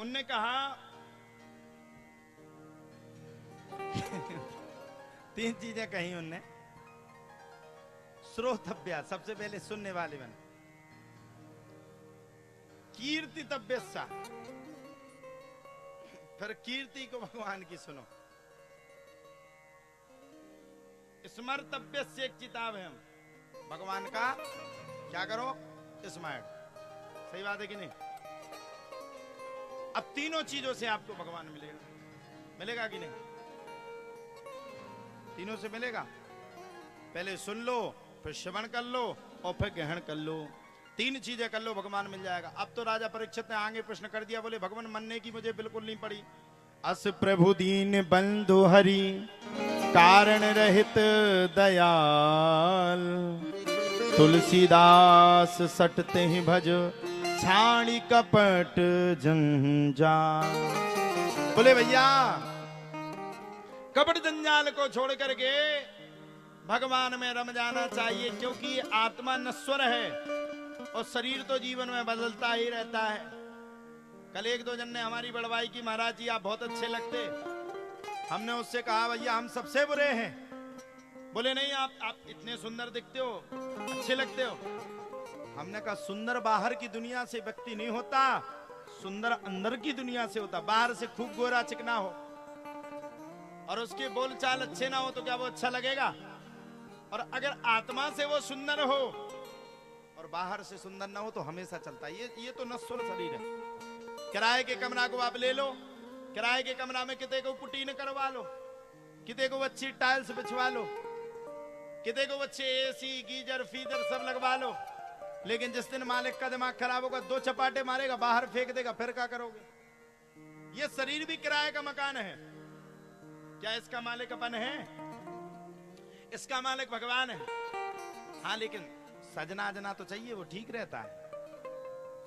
उनने कहा तीन चीजें कही उनने। श्रोतव्या, सबसे पहले सुनने वाले बने। कीर्तितव्य, फिर कीर्ति को भगवान की सुनो। स्मर्तव्य से एक चिताब है, भगवान का क्या करो, स्मरण। सही बात है कि नहीं? अब तीनों चीजों से आपको भगवान मिलेगा, मिलेगा कि नहीं? तीनों से मिलेगा। पहले सुन लो, फिर श्रवण कर लो और फिर ग्रहण कर लो। तीन चीजें कर लो, भगवान मिल जाएगा। अब तो राजा परीक्षित ने आगे प्रश्न कर दिया, बोले भगवान मनने की मुझे बिल्कुल नहीं पड़ी। अस प्रभु दीन बंधु हरि, कारण रहित दयाल, तुलसीदास सटते ही भज, छाणी कपट जंजाल। बोले भैया कपट जंजाल को छोड़ करके भगवान में रम जाना चाहिए, क्योंकि आत्मा नश्वर है और शरीर तो जीवन में बदलता ही रहता है। कल एक दो जन ने हमारी बड़वाई की, महाराज जी आप बहुत अच्छे लगते। हमने उससे कहा भैया हम सबसे बुरे हैं। बोले नहीं, आप इतने सुंदर दिखते हो, अच्छे लगते हो। हमने कहा सुंदर बाहर की दुनिया से व्यक्ति नहीं होता, सुंदर अंदर की दुनिया से होता। बाहर से खूब गोरा चिकना हो और उसके बोल चाल अच्छे ना हो तो क्या वो अच्छा लगेगा? और अगर आत्मा से वो सुंदर हो और बाहर से सुंदर ना हो तो हमेशा चलता है। ये तो नश्वर शरीर है। किराए के कमरा को आप ले लो, किराए के कमरा में किते को पुटीन करवा लो, किते को अच्छी टाइल्स बिछवा लो, किते को अच्छे एसी गीजर फीजर सब लगवा लो, लेकिन जिस दिन मालिक का दिमाग खराब होगा, दो चपाटे मारेगा, बाहर फेंक देगा, फिर क्या करोगे? ये शरीर भी किराए का मकान है। क्या इसका मालिक अपन है? इसका मालिक भगवान है। हाँ, लेकिन सजना जना तो चाहिए, वो ठीक रहता है।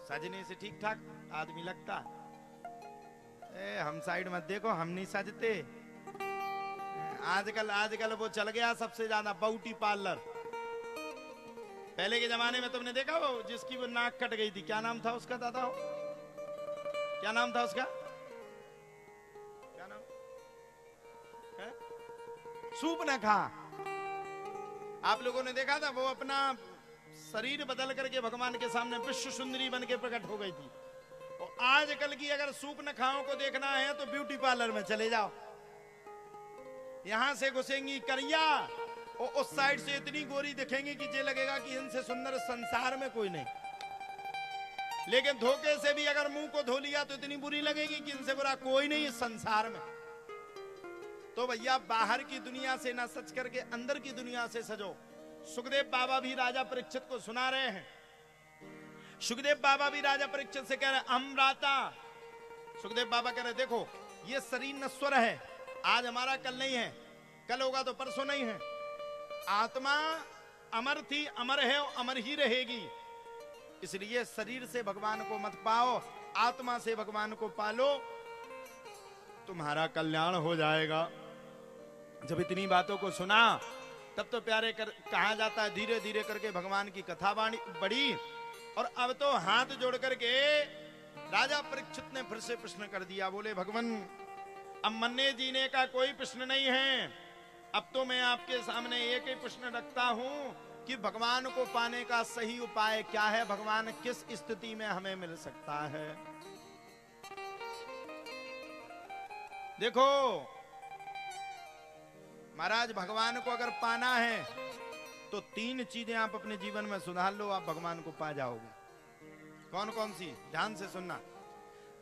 सजने से ठीक ठाक आदमी लगता है। हम साइड मत देखो, हम नहीं सजते। आजकल वो चल गया सबसे ज्यादा ब्यूटी पार्लर। पहले के जमाने में तुमने देखा वो जिसकी वो नाक कट गई थी, क्या नाम था उसका दादा हो? क्या नाम था उसका? क्या नाम है? सूर्पनखा। आप लोगों ने देखा था, वो अपना शरीर बदल करके भगवान के सामने विश्व सुंदरी बन के प्रकट हो गई थी। और आजकल की अगर सूर्पनखाओं को देखना है तो ब्यूटी पार्लर में चले जाओ। यहां से घुसेंगी करिया और उस साइड से इतनी गोरी दिखेंगी कि ये लगेगा कि इनसे सुंदर संसार में कोई नहीं। लेकिन धोखे से भी अगर मुंह को धो लिया तो इतनी बुरी लगेगी कि इनसे बुरा कोई नहीं इस संसार में। तो भैया बाहर की दुनिया से ना सच करके अंदर की दुनिया से सजो। सुखदेव बाबा भी राजा परीक्षित को सुना रहे हैं। सुखदेव बाबा भी राजा परीक्षित से कह रहे हैं अमराता। सुखदेव बाबा कह रहे देखो ये शरीर नश्वर है, आज हमारा कल नहीं है, कल होगा तो परसों नहीं है। आत्मा अमर थी, अमर है और अमर ही रहेगी। इसलिए शरीर से भगवान को मत पाओ, आत्मा से भगवान को पालो, तुम्हारा कल्याण हो जाएगा। जब इतनी बातों को सुना तब तो प्यारे कहा जाता है धीरे धीरे करके भगवान की कथा वाणी बढ़ी। और अब तो हाथ जोड़ करके राजा परीक्षित ने फिर से प्रश्न कर दिया। बोले भगवान अब मन्ने जीने का कोई प्रश्न नहीं है, अब तो मैं आपके सामने एक ही प्रश्न रखता हूं कि भगवान को पाने का सही उपाय क्या है? भगवान किस स्थिति में हमें मिल सकता है? देखो महाराज, भगवान को अगर पाना है तो तीन चीजें आप अपने जीवन में सुधार लो, आप भगवान को पा जाओगे। कौन कौन सी? ध्यान से सुनना।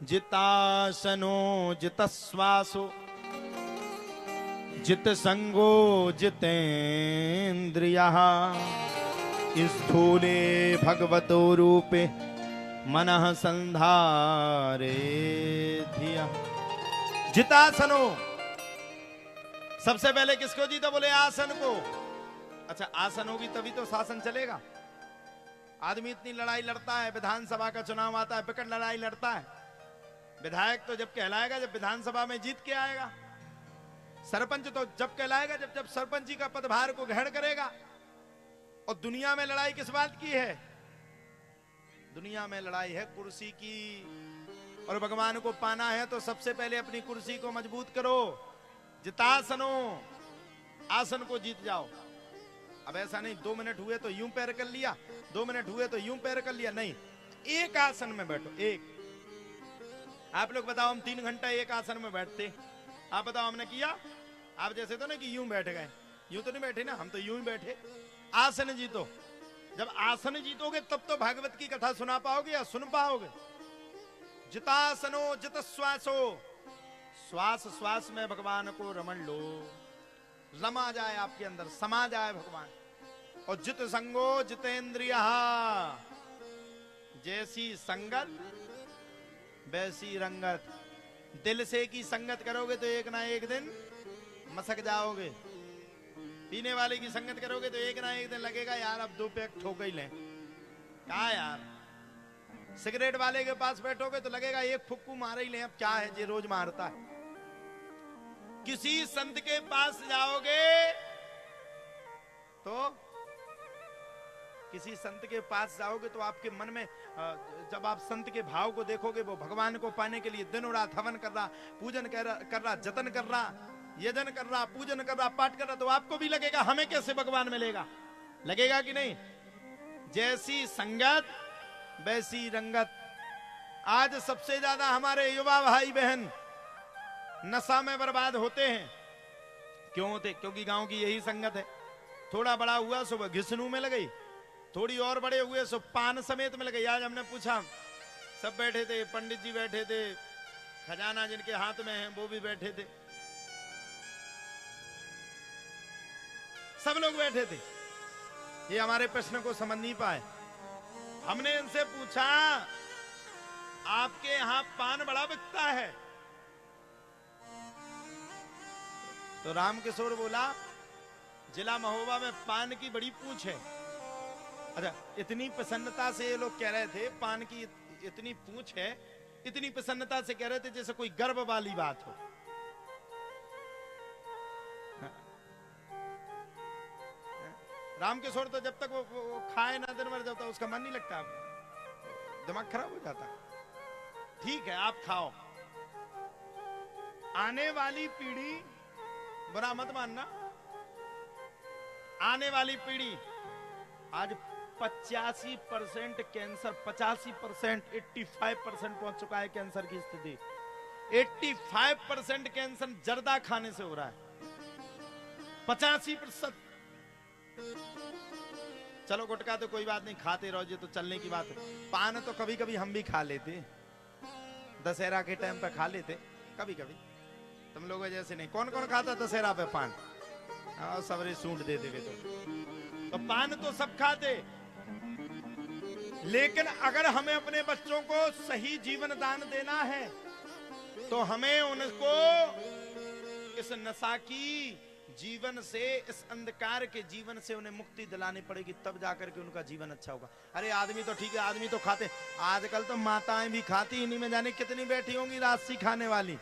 जितासनो जितश्वासो जित संगो जितेन्द्रियः स्थूले भगवतो रूपे मनः संधारे धिया। जितासनो, सबसे पहले किसको जीता? बोले आसन को। अच्छा, आसन होगी तभी तो शासन चलेगा। आदमी इतनी लड़ाई लड़ता है, विधानसभा का चुनाव आता है, विकट लड़ाई लड़ता है। विधायक तो जब कहलाएगा जब विधानसभा में जीत के आएगा। सरपंच तो जब कहलाएगा जब सरपंची का पदभार को ग्रहण करेगा। और दुनिया में लड़ाई किस बात की है? दुनिया में लड़ाई है कुर्सी की, और भगवान को पाना है तो सबसे पहले अपनी कुर्सी को मजबूत करो, जितासनो, आसन को जीत जाओ। अब ऐसा नहीं 2 मिनट हुए तो यूं पैर कर लिया, 2 मिनट हुए तो यूं पैर कर लिया, नहीं, एक आसन में बैठो। एक, आप लोग बताओ, हम 3 घंटा एक आसन में बैठते, आप बताओ हमने किया? आप जैसे तो ना कि यूं बैठ गए, यूं तो नहीं बैठे ना, हम तो यूं ही बैठे। आसन जीतो। जब आसन जीतोगे तब तो भागवत की कथा सुना पाओगे या सुन पाओगे। जितासनो जित श्वासो, श्वास श्वास में भगवान को रमण लो, रमा जाए आपके अंदर, समा जाए भगवान। और जित संगो जितेंद्रिय, जैसी संगत वैसी रंगत। दिल से की संगत करोगे तो एक ना एक दिन मसक जाओगे, पीने वाले की संगत करोगे तो एक ना एक दिन लगेगा यार अब 2 पैक ठोक ही लें। क्या यार, सिगरेट वाले के पास बैठोगे तो लगेगा एक फुक्कू मार ही लें, अब क्या है ये रोज मारता है। किसी संत के पास जाओगे तो, किसी संत के पास जाओगे तो आपके मन में जब आप संत के भाव को देखोगे, वो भगवान को पाने के लिए दिनों रात हवन कर रहा, पूजन कर रहा, जतन कर रहा, यजन कर रहा, पूजन कर रहा, पाठ कर रहा, तो आपको भी लगेगा हमें कैसे भगवान मिलेगा। लगेगा कि नहीं? जैसी संगत वैसी रंगत। आज सबसे ज्यादा हमारे युवा भाई बहन नशा में बर्बाद होते हैं। क्यों होते? क्योंकि गांव की यही संगत है। थोड़ा बड़ा हुआ सुबह घिसनू में लग गई, थोड़ी और बड़े हुए सो पान समेत में लग गई। आज हमने पूछा, सब बैठे थे, पंडित जी बैठे थे, खजाना जिनके हाथ में है वो भी बैठे थे, सब लोग बैठे थे। ये हमारे प्रश्न को समझ नहीं पाए। हमने इनसे पूछा, आपके यहां पान बड़ा बिकता है? तो रामकिशोर बोला, जिला महोबा में पान की बड़ी पूछ है। अच्छा, इतनी प्रसन्नता से ये लोग कह रहे थे, पान की इतनी पूछ है, इतनी प्रसन्नता से कह रहे थे जैसे कोई गर्व वाली बात हो। रामकिशोर तो जब तक वो खाए ना दिन भर, जब तक उसका मन नहीं लगता, दिमाग खराब हो जाता। ठीक है, आप खाओ। आने वाली पीढ़ी, बुरा मत मानना, आने वाली पीढ़ी आज 85% कैंसर, 85%, 85% पहुंच चुका है कैंसर की स्थिति। 85% कैंसर जर्दा खाने से हो रहा है। 85%। चलो गुटखा तो कोई बात नहीं, खाते रहो, ये तो चलने की बात है। पान तो कभी कभी हम भी खा लेते, दशहरा के टाइम पे खा लेते कभी कभी। तुम लोगों जैसे नहीं। कौन कौन खाता दशहरा पे पान? सबरे सूंड दे देवे तो पान तो सब खाते। लेकिन अगर हमें अपने बच्चों को सही जीवन दान देना है तो हमें उनको इस नशा की जीवन से, इस अंधकार के जीवन से उन्हें मुक्ति दिलानी पड़ेगी, तब जाकर के उनका जीवन अच्छा होगा। अरे आदमी तो ठीक है, आदमी तो खाते, आजकल तो माताएं भी खाती, इन्हीं में जाने कितनी बैठी होंगी राशि खाने वाली।